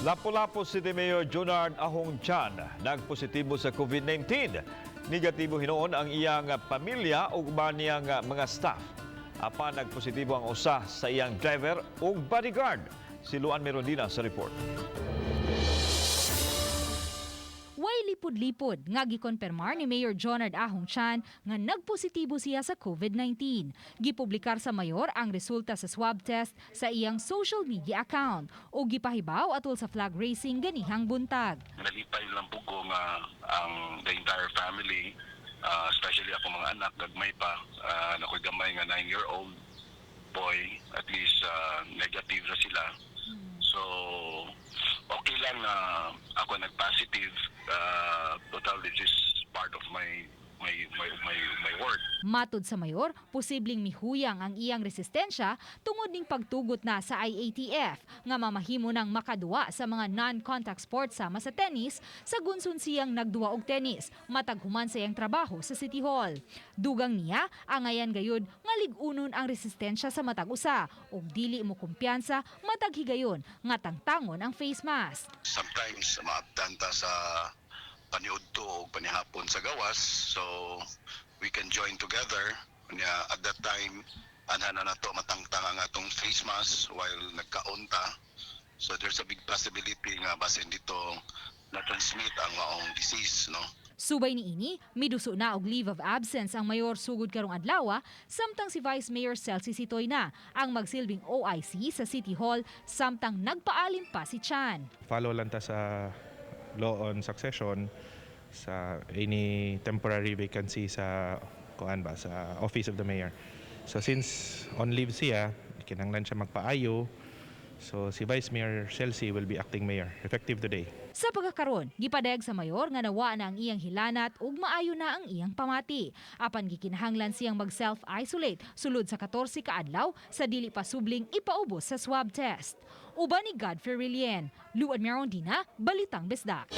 Lapu-Lapu City Mayor Junard Ahong Chan nagpositibo sa COVID-19. Negatibo hinuon ang iyang pamilya ug uban niyang mga staff. Apan nagpositibo ang usa sa iyang driver ug bodyguard. Si Luan Merondina sa report. Way lipod-lipod nga gikonpermar ni Mayor Junard Ahong Chan nga nagpositibo siya sa COVID-19. Gipublikar sa mayor ang resulta sa swab test sa iyang social media account o gipahibaw atol sa flag racing ganihang buntag. Nalipay lang po ko nga ang the entire family, especially ako mga anak, gagmay pa, nakoy gamay nga 9-year-old boy, at least negative na sila. So, okay lang na ako nag-positive. Total, this is part of my work. Matod sa mayor, posibleng mihuyang ang iyang resistensya tungod ning pagtugot na sa IATF nga mamahimo nang makaduwa sa mga non-contact sports sama sa tennis sa gunsun siyang nagduwa og tennis matag human sa iyang trabaho sa City Hall. Dugang niya angayan gayud nga lig-unon ang resistensya sa matag usa ug dili mo kumpiyansa matag higayon nga tangtangon ang face mask. Sometimes maabtanta sa paniudto o panihapon sa gawas, so we can join together. At that time, anhan na to matangtang ang atong face mask while nagkaunta. So there's a big possibility nga basin dito na-transmit ang maong disease, no? Subay niini, miduso na og leave of absence ang mayor sugod karong adlaw, samtang si Vice Mayor Celsi Sitoy na ang magsilbing OIC sa City Hall samtang nagpaalim pa si Chan. Follow lang ta sa law on succession sa any temporary vacancy sa sa office of the mayor. So since on leave siya, kinahanglan siya magpaayo. So si Vice Mayor Celsi will be acting mayor effective today. Sa pagkakaron, gipadayag sa mayor nga nawa na ang iyang hilanat ug maayo na ang iyang pamati. Apan gikinahanglan siyang mag-self-isolate sulod sa 14 ka adlaw sa dili pa subling ipaubos sa swab test. Uban ni Godfrey Rilien, Luan Merondina, Balitang Bisdak.